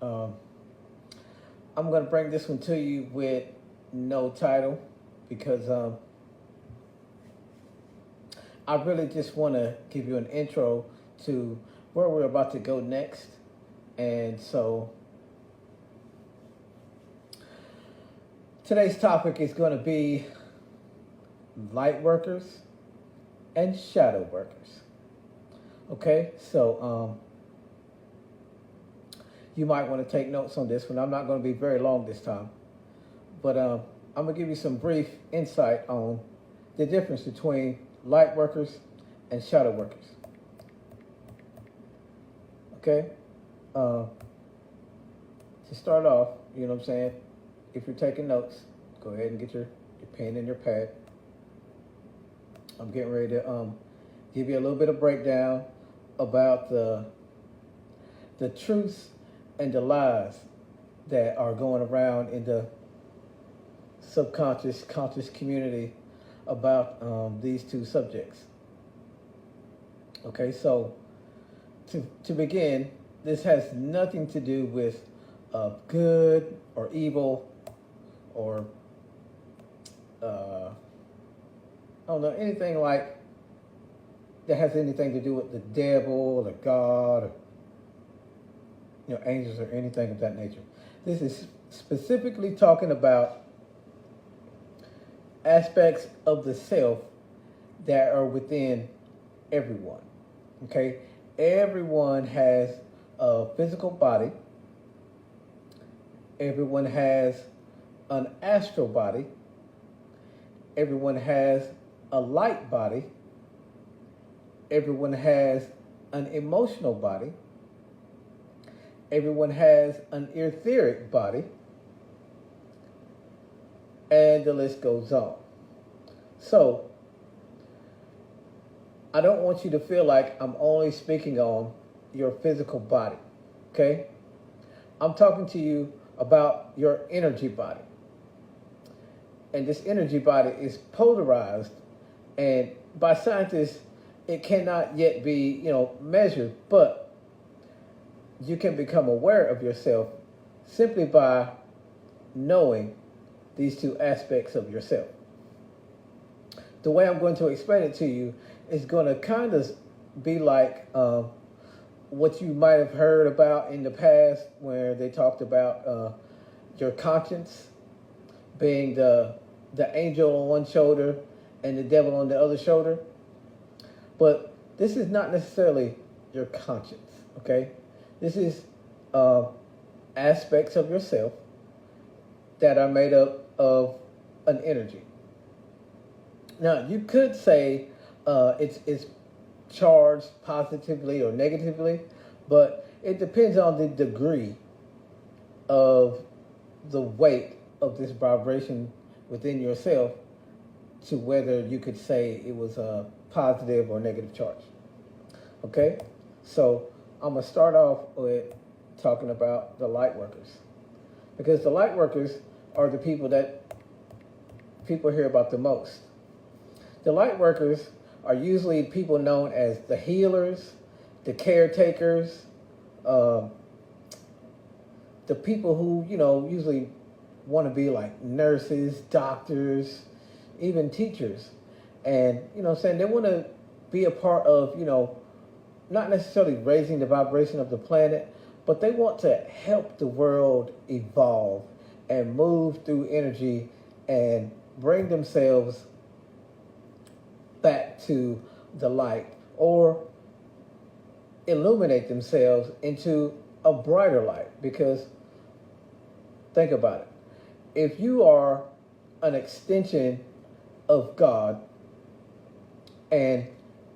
Um, I'm going to bring this one to you with no title because I really just want to give you an intro to where we're about to go next. And so today's topic is going to be light workers and shadow workers. Okay, so you might want to take notes on this one. I'm not going to be very long this time, but I'm going to give you some brief insight on the difference between light workers and shadow workers. Okay, uh, to start off, you know what I'm saying? If you're taking notes, go ahead and get your pen and your pad. I'm getting ready to give you a little bit of breakdown about the truths and the lies that are going around in the subconscious, conscious community about these two subjects. Okay, so to begin, this has nothing to do with good or evil or I don't know, anything like that has anything to do with the devil or God or angels or anything of that nature. This is specifically talking about aspects of the self that are within everyone. Okay, everyone has a physical body. Everyone has an astral body. Everyone has a light body. Everyone has an emotional body. Everyone has an etheric body. And the list goes on. So, I don't want you to feel like I'm only speaking on your physical body, okay? I'm talking to you about your energy body. And this energy body is polarized, and by scientists, it cannot yet be, measured, but you can become aware of yourself simply by knowing these two aspects of yourself. The way I'm going to explain it to you is going to kind of be like what you might have heard about in the past, where they talked about your conscience being the angel on one shoulder and the devil on the other shoulder. But this is not necessarily your conscience, okay? This is aspects of yourself that are made up of an energy. Now, you could say it's charged positively or negatively, but it depends on the degree of the weight of this vibration within yourself to whether you could say it was a positive or negative charge. Okay? So I'm going to start off with talking about the light workers. Because the light workers are the people that people hear about the most. The light workers are usually people known as the healers, the caretakers, the people who, usually want to be like nurses, doctors, even teachers. And, they want to be a part of, not necessarily raising the vibration of the planet, but they want to help the world evolve and move through energy and bring themselves back to the light, or illuminate themselves into a brighter light. Because think about it. If you are an extension of God and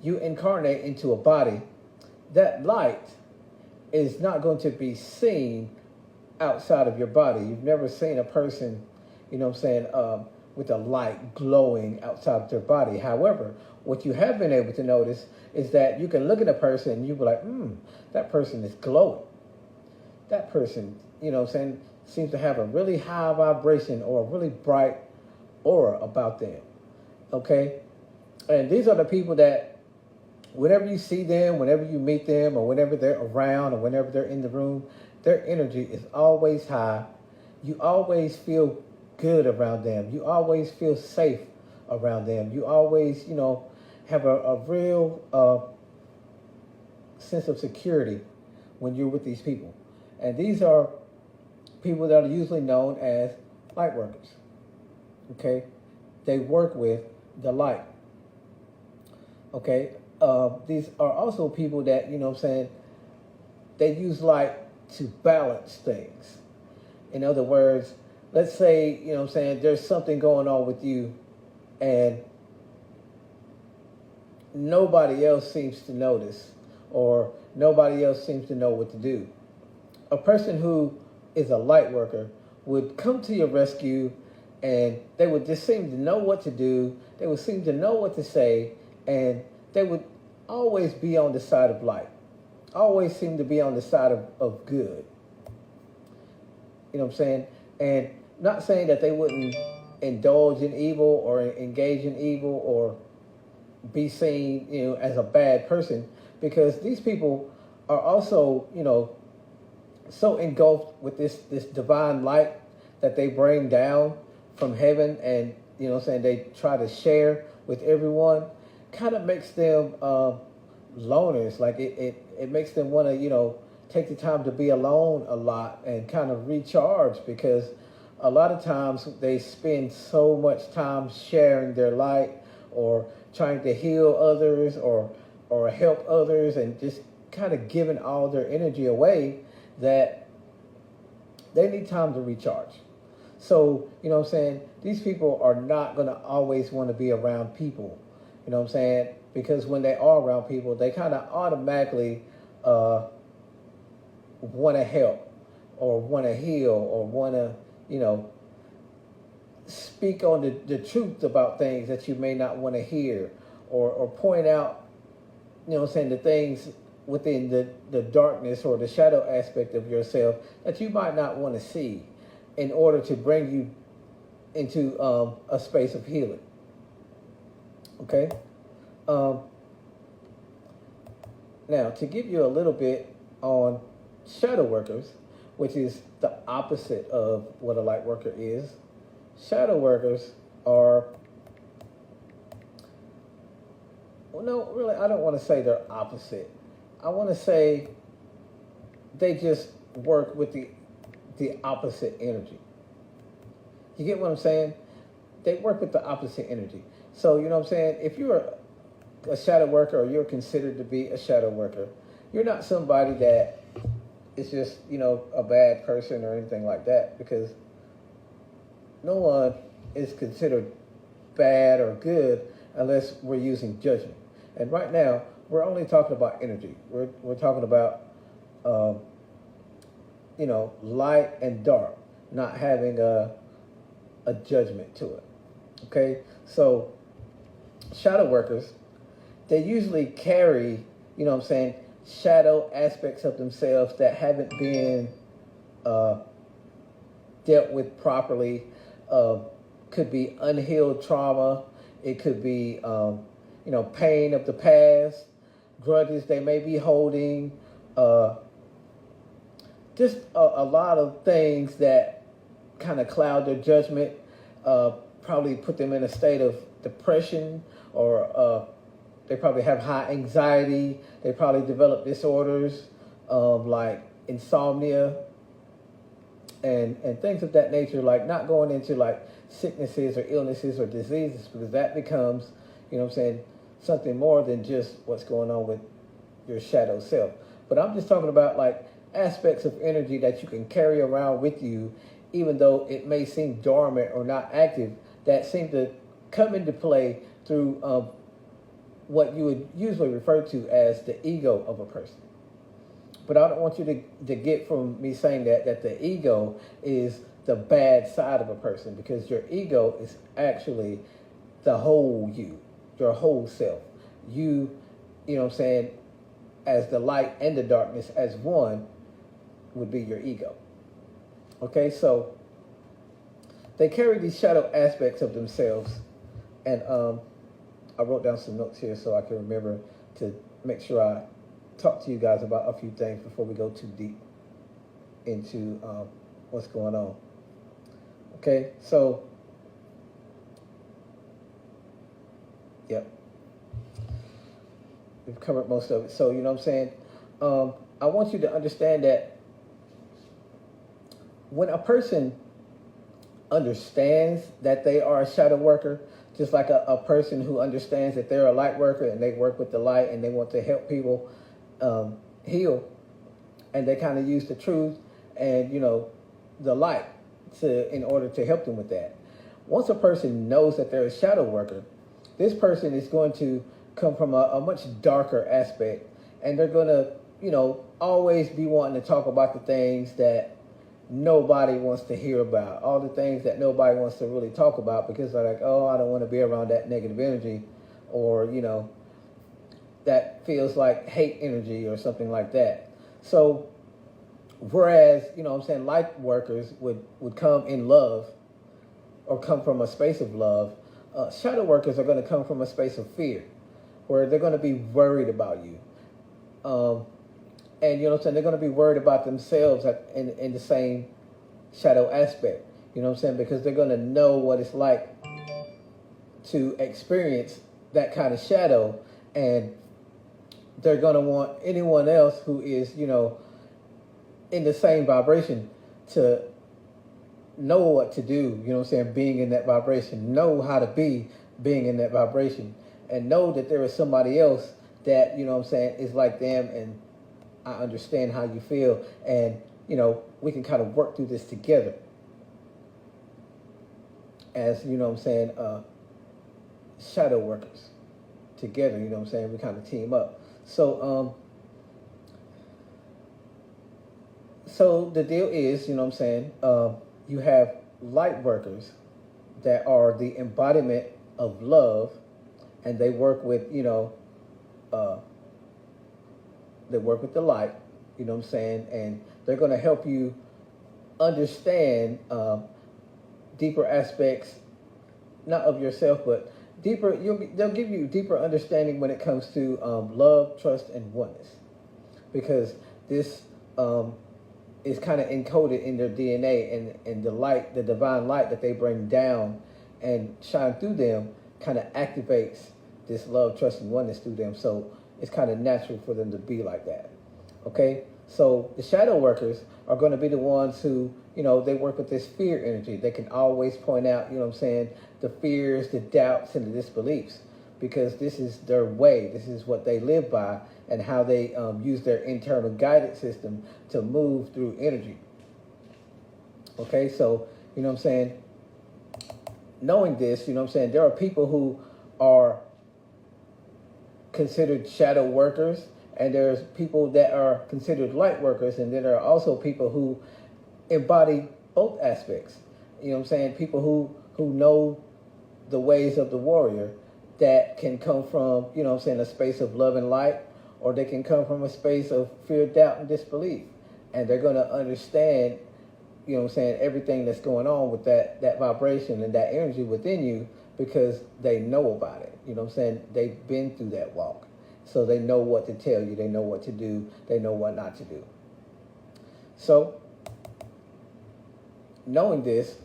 you incarnate into a body, that light is not going to be seen outside of your body. You've never seen a person, with a light glowing outside of their body. However, what you have been able to notice is that you can look at a person and you be like, that person is glowing. That person, seems to have a really high vibration or a really bright aura about them. Okay? And these are the people that whenever you see them, whenever you meet them, or whenever they're around, or whenever they're in the room, Their energy is always high. You always feel good around them. You always feel safe around them. You always, have a real sense of security when you're with these people. And these are people that are usually known as light workers. Okay? They work with the light. Okay? These are also people that, they use light to balance things. In other words, let's say, there's something going on with you and nobody else seems to notice or nobody else seems to know what to do. A person who is a light worker would come to your rescue and they would just seem to know what to do. They would seem to know what to say, and they would always be on the side of light, always seem to be on the side of good. You know what I'm saying? And not saying that they wouldn't indulge in evil or engage in evil or be seen, as a bad person, because these people are also, so engulfed with this divine light that they bring down from heaven, and they try to share with everyone, kind of makes them loners. Like it makes them want to take the time to be alone a lot and kind of recharge, because a lot of times they spend so much time sharing their light or trying to heal others or help others and just kind of giving all their energy away, that they need time to recharge. So, these people are not going to always want to be around people, because when they are around people, they kind of automatically want to help or want to heal or want to, speak on the truth about things that you may not want to hear, or point out, the things within the darkness or the shadow aspect of yourself that you might not want to see, in order to bring you into a space of healing. Okay? Now, to give you a little bit on shadow workers, which is the opposite of what a light worker is. Shadow workers are, well, no, really, I don't want to say they're opposite. I want to say they just work with the opposite energy. You get what I'm saying? They work with the opposite energy. So, if you're a shadow worker, or you're considered to be a shadow worker, you're not somebody that is just, a bad person or anything like that, because no one is considered bad or good unless we're using judgment. And right now, we're only talking about energy. We're talking about, light and dark, not having a judgment to it. Okay? So, shadow workers, they usually carry, shadow aspects of themselves that haven't been dealt with properly. Could be unhealed trauma. It could be, pain of the past, grudges they may be holding, just a lot of things that kind of cloud their judgment, probably put them in a state of depression, or they probably have high anxiety. They probably develop disorders like insomnia and things of that nature, like not going into like sicknesses or illnesses or diseases, because that becomes, something more than just what's going on with your shadow self. But I'm just talking about like aspects of energy that you can carry around with you, even though it may seem dormant or not active, that seem to come into play through what you would usually refer to as the ego of a person. But I don't want you to get from me saying that the ego is the bad side of a person, because your ego is actually the whole you, your whole self. You, as the light and the darkness as one would be your ego. Okay, so they carry these shadow aspects of themselves, and I wrote down some notes here so I can remember to make sure I talk to you guys about a few things before we go too deep. into what's going on. Okay, so yep, we've covered most of it. So you know what I'm saying. I want you to understand that when a person understands that they are a shadow worker, just like a person who understands that they're a light worker and they work with the light and they want to help people heal, and they kind of use the truth and the light in order to help them with that. Once a person knows that they're a shadow worker, this person is going to come from a much darker aspect, and they're going to always be wanting to talk about the things that nobody wants to hear about, all the things that nobody wants to really talk about, because they're like, oh, I don't want to be around that negative energy, or that feels like hate energy or something like that. So whereas light workers would come in love or come from a space of love, shadow workers are going to come from a space of fear, where they're going to be worried about you. And they're going to be worried about themselves in the same shadow aspect. Because they're going to know what it's like to experience that kind of shadow, and they're going to want anyone else who is in the same vibration to know what to do. Being in that vibration, know how to be being in that vibration, and know that there is somebody else that is like them, and I understand how you feel, and we can kind of work through this together as shadow workers together. We kind of team up. So so the deal is, you have light workers that are the embodiment of love, and they work with they work with the light, and they're going to help you understand deeper aspects, not of yourself, but deeper. They'll give you deeper understanding when it comes to love, trust, and oneness, because this is kind of encoded in their DNA, and the light, the divine light that they bring down and shine through them, kind of activates this love, trust, and oneness through them. So it's kind of natural for them to be like that. Okay, so the shadow workers are going to be the ones who, they work with this fear energy. They can always point out, the fears, the doubts, and the disbeliefs, because this is their way. This is what they live by, and how they use their internal guidance system to move through energy. Okay, so, knowing this, there are people who are considered shadow workers, and there's people that are considered light workers, and then there are also people who embody both aspects. People who know the ways of the warrior, that can come from a space of love and light, or they can come from a space of fear, doubt, and disbelief, and they're going to understand everything that's going on with that vibration and that energy within you, because they know about it. They've been through that walk. So they know what to tell you. They know what to do. They know what not to do. So knowing this,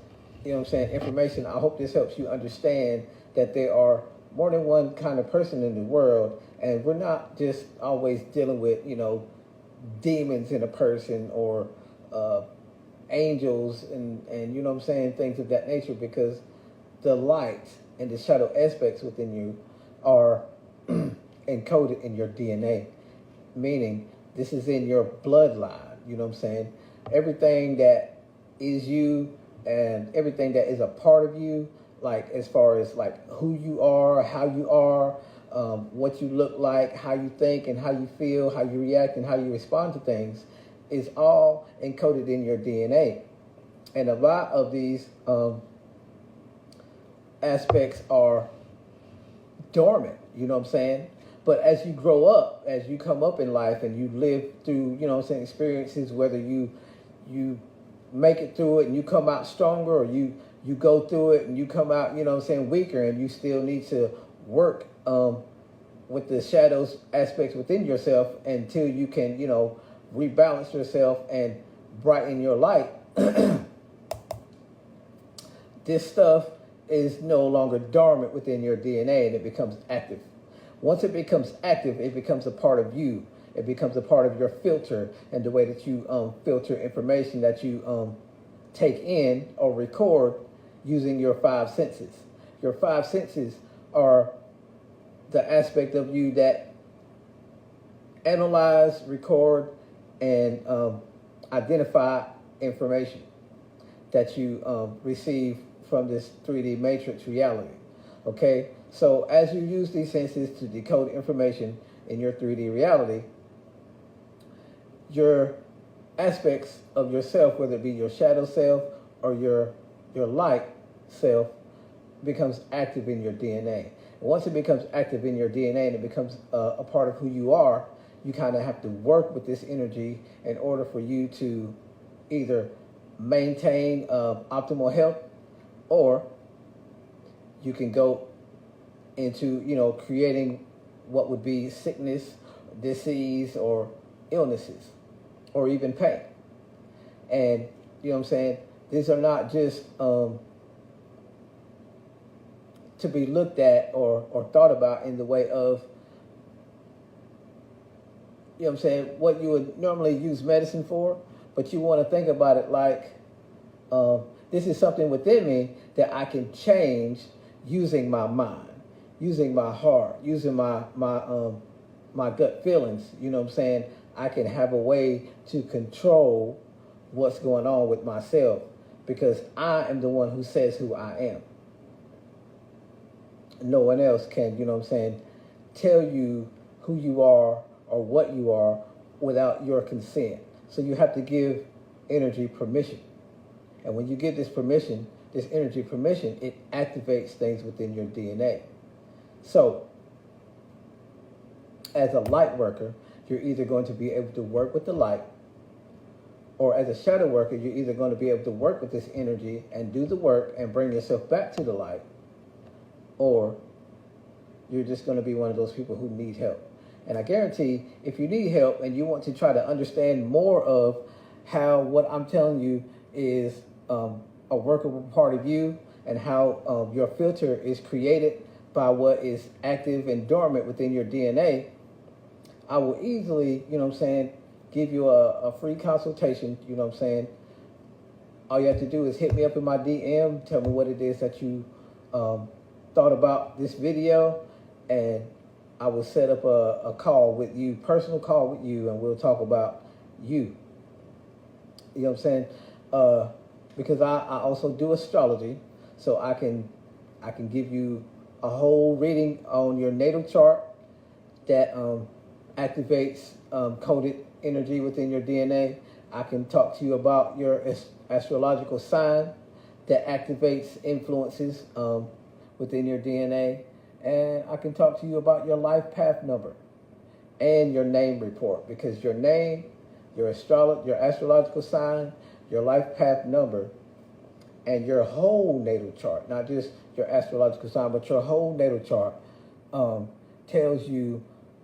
information, I hope this helps you understand that there are more than one kind of person in the world, and we're not just always dealing with, demons in a person, or angels and things of that nature, because the light and the shadow aspects within you are encoded in your DNA, meaning this is in your bloodline. Everything that is you, and everything that is a part of you, like as far as like who you are, how you are, what you look like, how you think and how you feel, how you react and how you respond to things, is all encoded in your DNA. And a lot of these aspects are dormant, But as you grow up, as you come up in life and you live through, experiences, whether you make it through it and you come out stronger, or you go through it and you come out, weaker, and you still need to work with the shadows aspects within yourself until you can, rebalance yourself and brighten your light, this stuff is no longer dormant within your DNA and it becomes active. Once it becomes active, it becomes a part of you. It becomes a part of your filter and the way that you filter information that you take in or record using your five senses. Your five senses are the aspect of you that analyze, record, and identify information that you receive from this 3D matrix reality. Okay, so as you use these senses to decode information in your 3D reality, your aspects of yourself, whether it be your shadow self or your light self, becomes active in your DNA. And once it becomes active in your DNA and it becomes a part of who you are, you kind of have to work with this energy in order for you to either maintain optimal health, or you can go into, creating what would be sickness, disease, or illnesses, or even pain. And, you know what I'm saying? These are not just to be looked at or thought about in the way of, you know what I'm saying, what you would normally use medicine for, but you want to think about it like, this is something within me that I can change using my mind, using my heart, using my gut feelings. You know what I'm saying? I can have a way to control what's going on with myself because I am the one who says who I am. No one else can, you know what I'm saying, tell you who you are or what you are without your consent. So you have to give energy permission. And when you give this permission, this energy permission, it activates things within your DNA. So, as a light worker, you're either going to be able to work with the light, or as a shadow worker, you're either going to be able to work with this energy and do the work and bring yourself back to the light, or you're just going to be one of those people who need help. And I guarantee if you need help and you want to try to understand more of how what I'm telling you is a workable part of you and how your filter is created by what is active and dormant within your DNA, I will easily, you know what I'm saying, give you a free consultation, you know what I'm saying. All you have to do is hit me up in my DM, tell me what it is that you thought about this video, and I will set up a call with you, personal call with you, and we'll talk about you. You know what I'm saying? Because I also do astrology, so I can give you a whole reading on your natal chart that activates coded energy within your DNA. I can talk to you about your astrological sign that activates influences within your DNA. And I can talk to you about your life path number and your name report, because your name, your astrological sign, your life path number, and your whole natal chart, not just your astrological sign, but your whole natal chart, tells you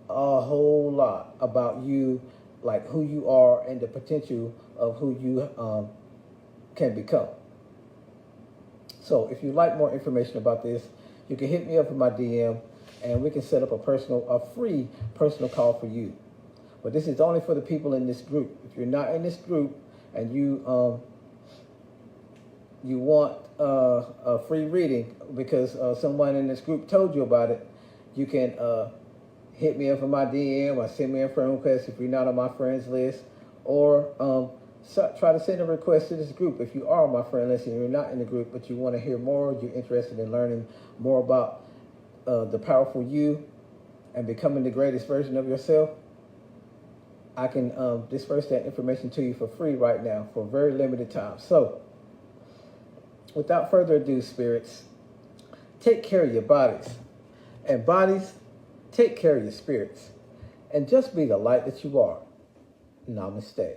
a whole lot about you, like who you are and the potential of who you can become. So if you'd like more information about this, you can hit me up in my DM and we can set up a free personal call for you. But this is only for the people in this group. If you're not in this group and you want a free reading because someone in this group told you about it, you can hit me up in my DM or send me a friend request if you're not on my friends list, or try to send a request to this group if you are on my friend list and you're not in the group but you want to hear more, you're interested in learning more about the powerful you and becoming the greatest version of yourself. I can disperse that information to you for free right now for a very limited time. So, without further ado, spirits, take care of your bodies. And bodies, take care of your spirits. And just be the light that you are. Namaste.